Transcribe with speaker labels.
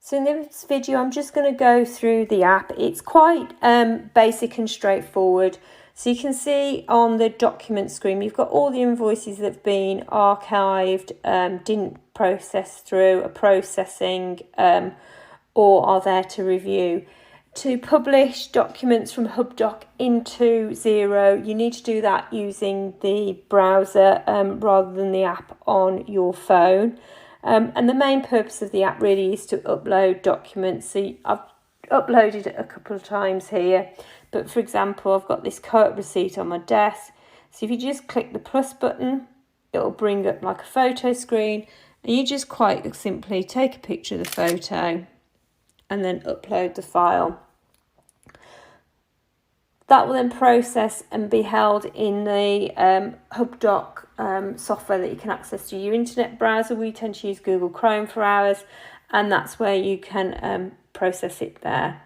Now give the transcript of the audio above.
Speaker 1: So in this video, I'm just going to go through the app. It's quite basic and straightforward. So you can see on the document screen, you've got all the invoices that have been archived, didn't process through, are processing, or are there to review. To publish documents from Hubdoc into Xero, you need to do that using the browser rather than the app on your phone. And the main purpose of the app really is to upload documents. So I've uploaded it a couple of times here, but for example, I've got this coat receipt on my desk. So if you just click the plus button, it'll bring up like a photo screen, and you just quite simply take a picture of the photo and then upload the file. That will then process and be held in the Hubdoc software that you can access to your internet browser. We tend to use Google Chrome for ours, and that's where you can process it there.